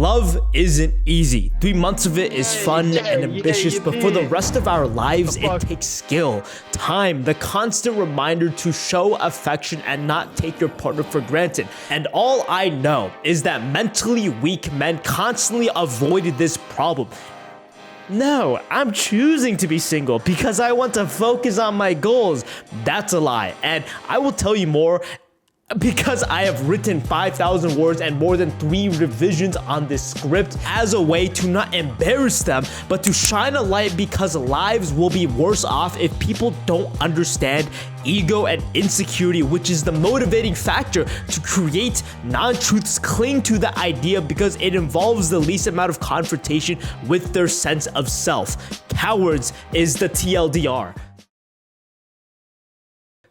Love isn't easy. 3 months of it is fun and ambitious, but for the rest of our lives, it takes skill, time, the constant reminder to show affection and not take your partner for granted. And all I know is that mentally weak men constantly avoided this problem. No, I'm choosing to be single because I want to focus on my goals. That's a lie, and I will tell you more because I have written 5,000 words and more than 3 revisions on this script as a way to not embarrass them, but to shine a light, because lives will be worse off if people don't understand ego and insecurity, which is the motivating factor to create non-truths. Cling to the idea because it involves the least amount of confrontation with their sense of self. Cowards is the TLDR.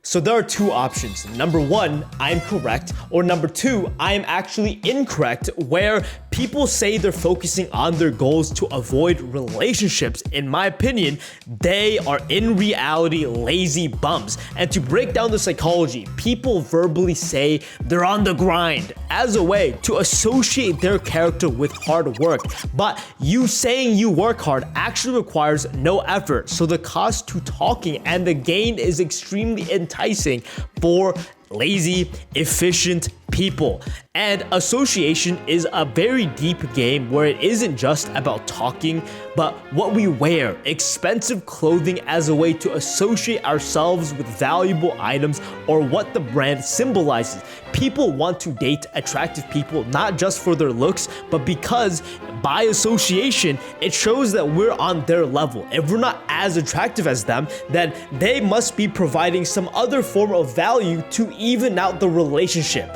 So there are 2 options. Number 1, I'm correct, or number 2, I am actually incorrect, where people say they're focusing on their goals to avoid relationships. In my opinion, they are in reality lazy bums. And to break down the psychology, people verbally say they're on the grind as a way to associate their character with hard work. But you saying you work hard actually requires no effort. So the cost to talking and the gain is extremely enticing for lazy, efficient people. And association is a very deep game where it isn't just about talking, but what we wear, expensive clothing as a way to associate ourselves with valuable items or what the brand symbolizes. People want to date attractive people not just for their looks, but because by association, it shows that we're on their level. If we're not as attractive as them, then they must be providing some other form of value to even out the relationship.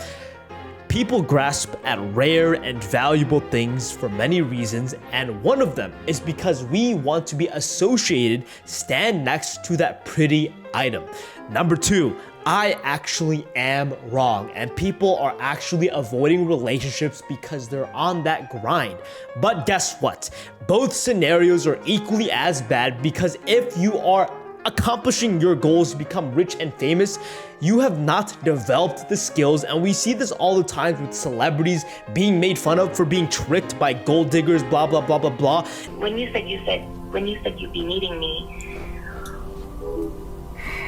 People grasp at rare and valuable things for many reasons, and one of them is because we want to be associated, stand next to that pretty item. Number 2, I actually am wrong, and people are actually avoiding relationships because they're on that grind. But guess what? Both scenarios are equally as bad, because if you are accomplishing your goals to become rich and famous, you have not developed the skills. And we see this all the time with celebrities being made fun of for being tricked by gold diggers, blah, blah, blah, blah, blah. When you said you'd be meeting me.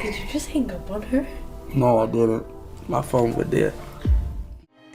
Did you just hang up on her? No, I didn't. My phone was dead.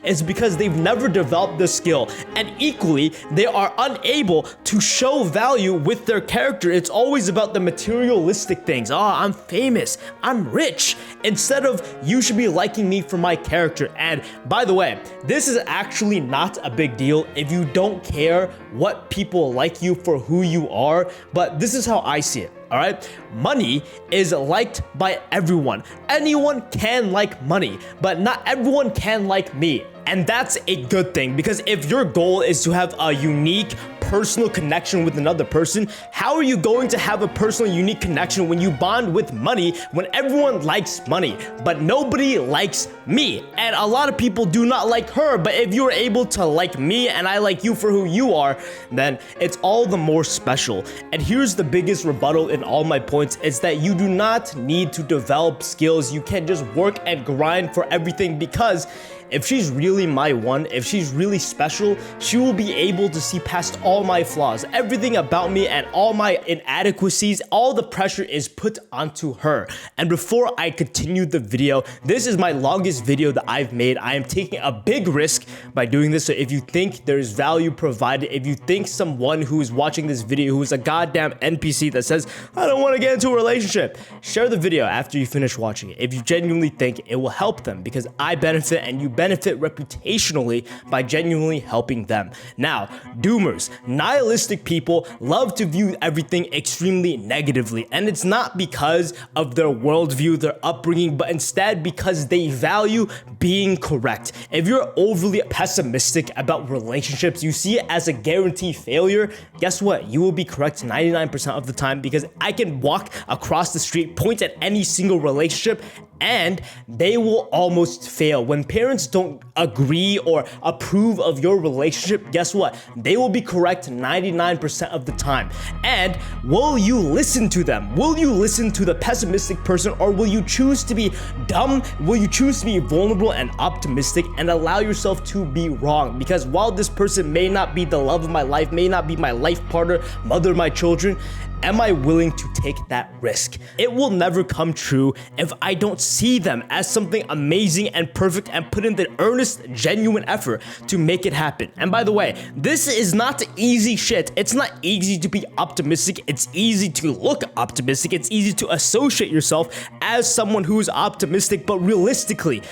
It's because they've never developed the skill, and equally, they are unable to show value with their character. It's always about the materialistic things. Oh, I'm famous, I'm rich, instead of you should be liking me for my character. And by the way, this is actually not a big deal if you don't care what people like you for who you are, but this is how I see it. All right, money is liked by everyone. Anyone can like money, but not everyone can like me. And that's a good thing, because if your goal is to have a unique personal connection with another person, how are you going to have a personal unique connection when you bond with money, when everyone likes money, but nobody likes me? And a lot of people do not like her, but if you're able to like me and I like you for who you are, then it's all the more special. And here's the biggest rebuttal in all my points, is that you do not need to develop skills. You can just work and grind for everything, because if she's really my one, if she's really special, she will be able to see past all my flaws, everything about me and all my inadequacies. All the pressure is put onto her. And before I continue the video, this is my longest video that I've made. I am taking a big risk by doing this. So if you think there's value provided, if you think someone who is watching this video who is a goddamn NPC that says, I don't want to get into a relationship, share the video after you finish watching it if you genuinely think it will help them, because I benefit and you benefit reputationally by genuinely helping them. Now, doomers, nihilistic people, love to view everything extremely negatively, and it's not because of their worldview, their upbringing, but instead because they value being correct. If you're overly pessimistic about relationships, you see it as a guaranteed failure, guess what? You will be correct 99% of the time, because I can walk across the street, point at any single relationship, and they will almost fail. When parents parents don't agree or approve of your relationship, guess what? They will be correct 99% of the time. And will you listen to them? Will you listen to the pessimistic person, or will you choose to be dumb? Will you choose to be vulnerable and optimistic and allow yourself to be wrong? Because while this person may not be the love of my life, may not be my life partner, mother of my children, am I willing to take that risk? It will never come true if I don't see them as something amazing and perfect and put in the earnest, genuine effort to make it happen. And by the way, this is not easy shit. It's not easy to be optimistic. It's easy to look optimistic. It's easy to associate yourself as someone who's optimistic, but realistically,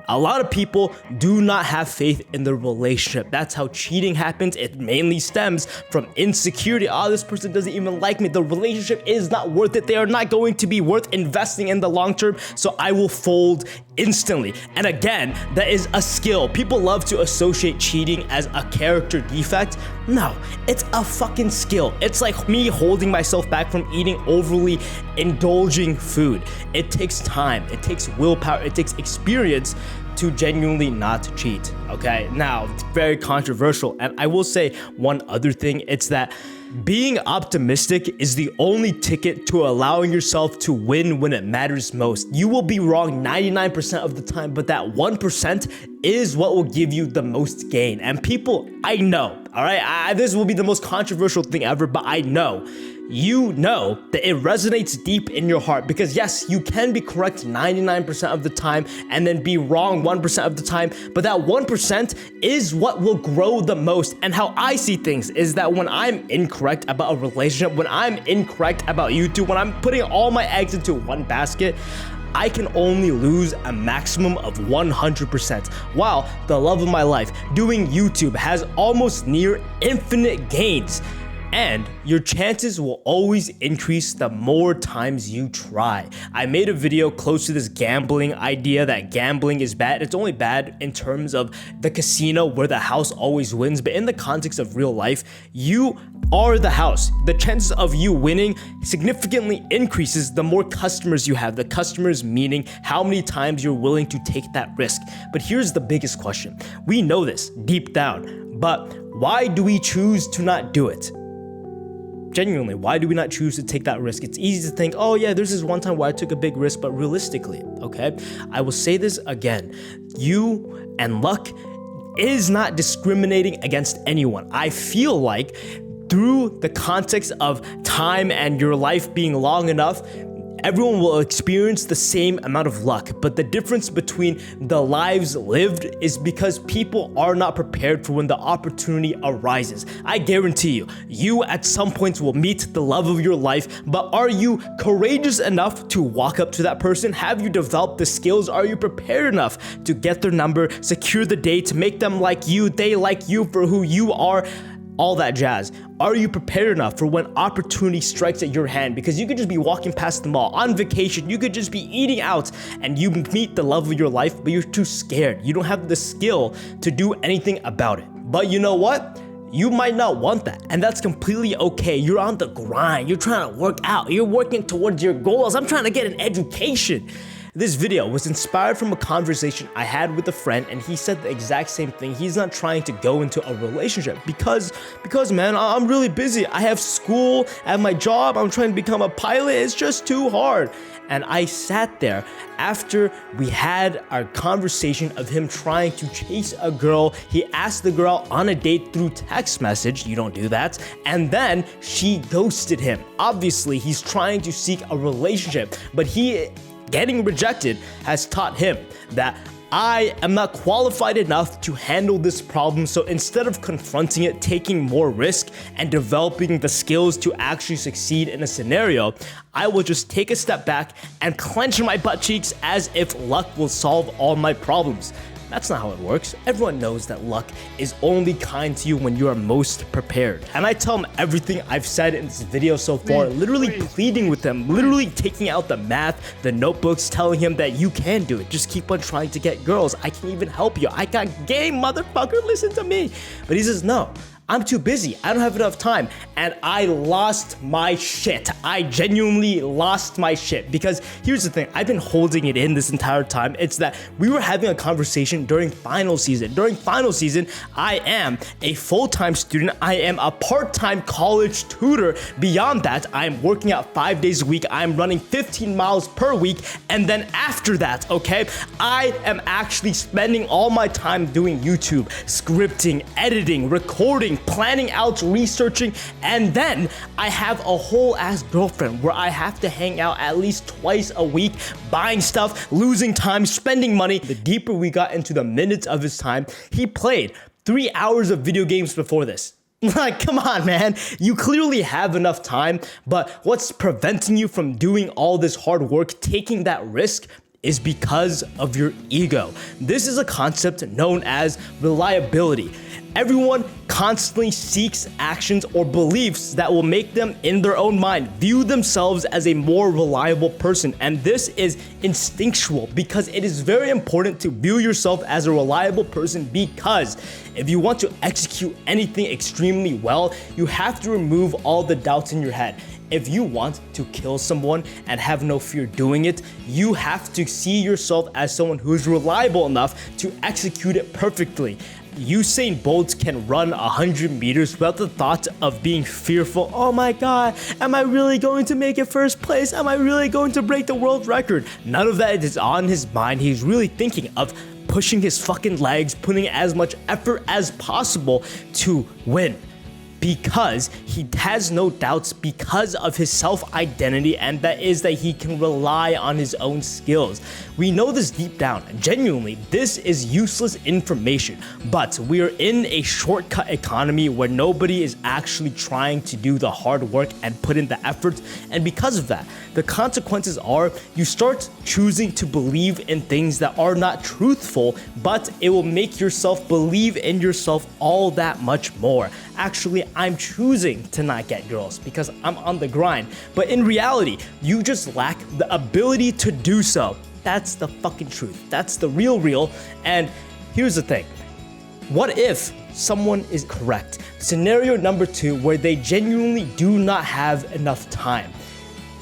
a lot of people do not have faith in their relationship. That's how cheating happens. It mainly stems from insecurity. Oh, this person doesn't even like me. The relationship is not worth it. They are not going to be worth investing in the long term, so I will fold instantly. And again, that is a skill. People love to associate cheating as a character defect. No, it's a fucking skill. It's like me holding myself back from eating overly indulging food. It takes time, it takes willpower, it takes experience to genuinely not cheat. Okay, now it's very controversial, and I will say one other thing. It's that being optimistic is the only ticket to allowing yourself to win when it matters most. You will be wrong 99% of the time, but that 1% is what will give you the most gain. And people, I know, all right, this will be the most controversial thing ever, but I know, you know that it resonates deep in your heart, because yes, you can be correct 99% of the time and then be wrong 1% of the time, but that 1% is what will grow the most. And how I see things is that when I'm incorrect about a relationship, when I'm incorrect about YouTube, when I'm putting all my eggs into one basket, I can only lose a maximum of 100%, while the love of my life doing YouTube has almost near infinite gains. And your chances will always increase the more times you try. I made a video close to this gambling idea that gambling is bad. It's only bad in terms of the casino where the house always wins, but in the context of real life, you are the house. The chances of you winning significantly increases the more customers you have. The customers meaning how many times you're willing to take that risk. But here's the biggest question. We know this deep down, but why do we choose to not do it? Genuinely, why do we not choose to take that risk? It's easy to think, oh yeah, there's this one time where I took a big risk, but realistically, okay, I will say this again, you and luck is not discriminating against anyone. I feel like through the context of time and your life being long enough, everyone will experience the same amount of luck, but the difference between the lives lived is because people are not prepared for when the opportunity arises. I guarantee you, you at some points will meet the love of your life, but are you courageous enough to walk up to that person? Have you developed the skills? Are you prepared enough to get their number, secure the date, make them like you, they like you for who you are? All that jazz. Are you prepared enough for when opportunity strikes at your hand? Because you could just be walking past the mall on vacation, you could just be eating out, and you meet the love of your life, but you're too scared. You don't have the skill to do anything about it. But you know what? You might not want that, and that's completely okay. You're on the grind, you're trying to work out, you're working towards your goals. I'm trying to get an education. This video was inspired from a conversation I had with a friend, and he said the exact same thing. He's not trying to go into a relationship because man, I'm really busy. I have school, I have my job, I'm trying to become a pilot. It's just too hard. And I sat there after we had our conversation of him trying to chase a girl. He asked the girl on a date through text message. You don't do that. And then she ghosted him. Obviously, he's trying to seek a relationship, but getting rejected has taught him that I am not qualified enough to handle this problem. So instead of confronting it, taking more risk, and developing the skills to actually succeed in a scenario, I will just take a step back and clench my butt cheeks as if luck will solve all my problems. That's not how it works. Everyone knows that luck is only kind to you when you are most prepared. And I tell him everything I've said in this video so far, literally pleading with him, literally taking out the math, the notebooks, telling him that you can do it. Just keep on trying to get girls. I can even help you. I got game, motherfucker. Listen to me. But he says, no, I'm too busy. I don't have enough time. And I lost my shit. I genuinely lost my shit because here's the thing. I've been holding it in this entire time. It's that we were having a conversation during final season. During final season, I am a full-time student. I am a part-time college tutor. Beyond that, I am working out 5 days a week. I am running 15 miles per week. And then after that, okay, I am actually spending all my time doing YouTube, scripting, editing, recording, planning out, researching, and then I have a whole ass girlfriend where I have to hang out at least twice a week, buying stuff, losing time, spending money. The deeper we got into the minutes of his time, he played 3 hours of video games before this. Like, come on, man. You clearly have enough time, but what's preventing you from doing all this hard work, taking that risk, is because of your ego. This is a concept known as reliability. Everyone constantly seeks actions or beliefs that will make them, in their own mind, view themselves as a more reliable person. And this is instinctual because it is very important to view yourself as a reliable person, because if you want to execute anything extremely well, you have to remove all the doubts in your head. If you want to kill someone and have no fear doing it, you have to see yourself as someone who is reliable enough to execute it perfectly. Usain Bolt can run 100 meters without the thought of being fearful. Oh my God, am I really going to make it first place? Am I really going to break the world record? None of that is on his mind. He's really thinking of pushing his fucking legs, putting as much effort as possible to win. Because he has no doubts because of his self-identity, and that is that he can rely on his own skills. We know this deep down. Genuinely, this is useless information, but we are in a shortcut economy where nobody is actually trying to do the hard work and put in the effort, and because of that, the consequences are you start choosing to believe in things that are not truthful, but it will make yourself believe in yourself all that much more. Actually, I'm choosing to not get girls because I'm on the grind. But in reality, you just lack the ability to do so. That's the fucking truth. That's the real. And here's the thing. What if someone is correct? Scenario number 2, where they genuinely do not have enough time.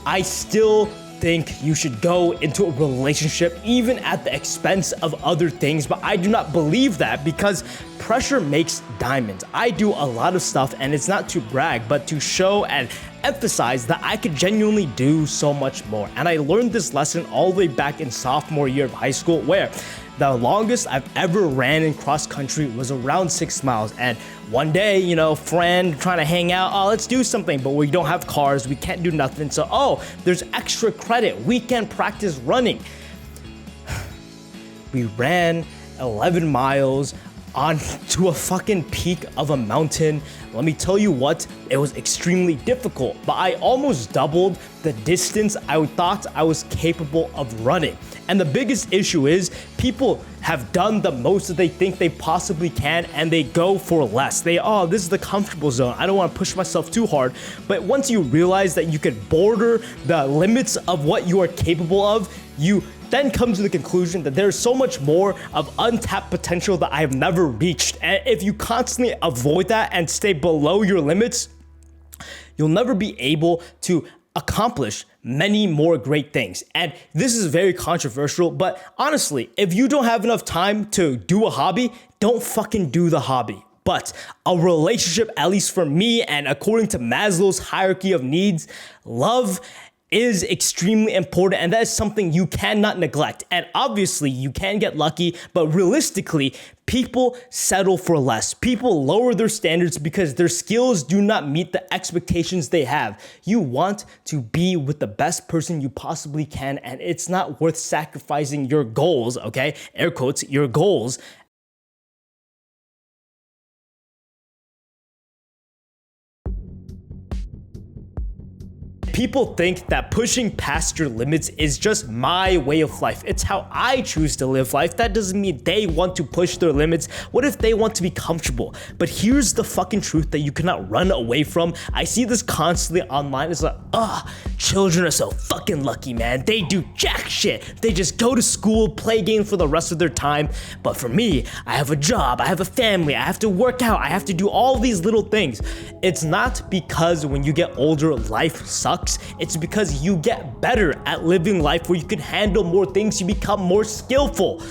I still think you should go into a relationship even at the expense of other things, but I do not believe that because pressure makes diamonds. I do a lot of stuff, and it's not to brag, but to show and emphasize that I could genuinely do so much more. And I learned this lesson all the way back in sophomore year of high school, where the longest I've ever ran in cross country was around 6 miles. And one day, friend trying to hang out, oh, let's do something, but we don't have cars, we can't do nothing. So, oh, there's extra credit, weekend practice running. We ran 11 miles onto a fucking peak of a mountain. Let me tell you what, it was extremely difficult, but I almost doubled the distance I thought I was capable of running. And the biggest issue is people have done the most that they think they possibly can, and they go for less. This is the comfortable zone. I don't want to push myself too hard. But once you realize that you could border the limits of what you are capable of, you then come to the conclusion that there's so much more of untapped potential that I have never reached. And if you constantly avoid that and stay below your limits, you'll never be able to accomplish many more great things. And this is very controversial, but honestly, if you don't have enough time to do a hobby, don't fucking do the hobby. But a relationship, at least for me, and according to Maslow's hierarchy of needs, love is extremely important, and that is something you cannot neglect. And obviously, you can get lucky, but realistically, people settle for less. People lower their standards because their skills do not meet the expectations they have. You want to be with the best person you possibly can, and it's not worth sacrificing your goals, okay? Air quotes, your goals, If people think that pushing past your limits is just my way of life, it's how I choose to live life, that doesn't mean they want to push their limits. What if they want to be comfortable? But here's the fucking truth that you cannot run away from. I see this constantly online. It's like, children are so fucking lucky, man. They do jack shit. They just go to school, play games for the rest of their time. But for me, I have a job, I have a family, I have to work out, I have to do all these little things. It's not because when you get older, life sucks. It's because you get better at living life where you can handle more things, you become more skillful.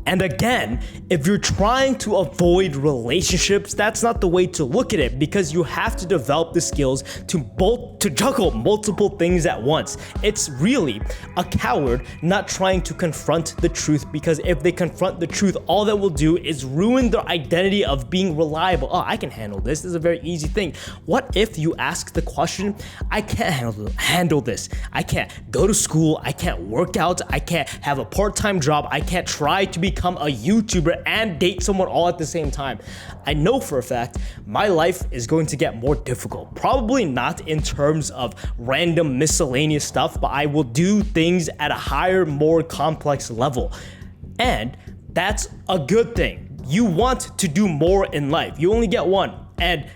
And again, if you're trying to avoid relationships, that's not the way to look at it, because you have to develop the skills to juggle multiple things at once. It's really a coward not trying to confront the truth, because if they confront the truth, all that will do is ruin their identity of being reliable. Oh, I can handle this. This is a very easy thing. What if you ask the question, I can't handle this. I can't go to school. I can't work out. I can't have a part-time job. I can't try to become a YouTuber and date someone all at the same time. I know for a fact my life is going to get more difficult. Probably not in terms of random miscellaneous stuff, but I will do things at a higher, more complex level. And that's a good thing. You want to do more in life. You only get one. And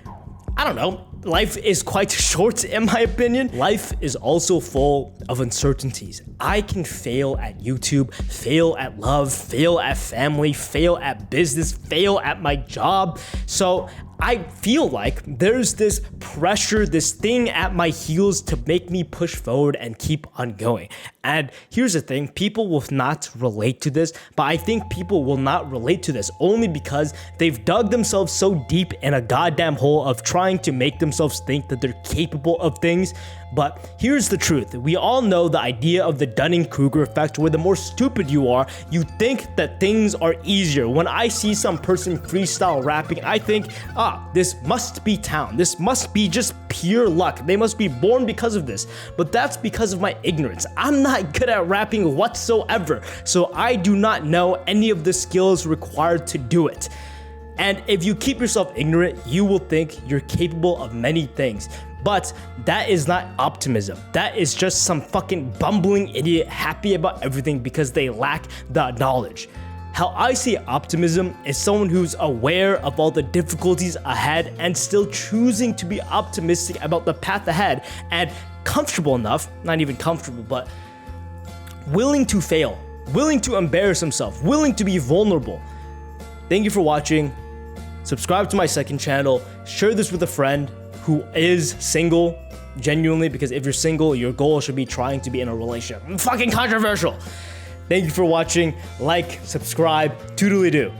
I don't know, life is quite short in my opinion. Life is also full of uncertainties. I can fail at YouTube, fail at love, fail at family, fail at business, fail at my job. So I feel like there's this pressure, this thing at my heels to make me push forward and keep on going. And here's the thing, people will not relate to this, but I think people will not relate to this only because they've dug themselves so deep in a goddamn hole of trying to make themselves think that they're capable of things. But here's the truth. We all know the idea of the Dunning-Kruger effect, where the more stupid you are, you think that things are easier. When I see some person freestyle rapping, I think, this must be talent. This must be just pure luck. They must be born because of this. But that's because of my ignorance. I'm not good at rapping whatsoever, so I do not know any of the skills required to do it. And if you keep yourself ignorant, you will think you're capable of many things. But that is not optimism. That is just some fucking bumbling idiot happy about everything because they lack the knowledge. How I see optimism is someone who's aware of all the difficulties ahead and still choosing to be optimistic about the path ahead, and comfortable enough, not even comfortable, but willing to fail, willing to embarrass himself, willing to be vulnerable. Thank you for watching. Subscribe to my second channel. Share this with a friend who is single, genuinely, because if you're single, your goal should be trying to be in a relationship. Fucking controversial. Thank you for watching. Like, subscribe, toodly-doo.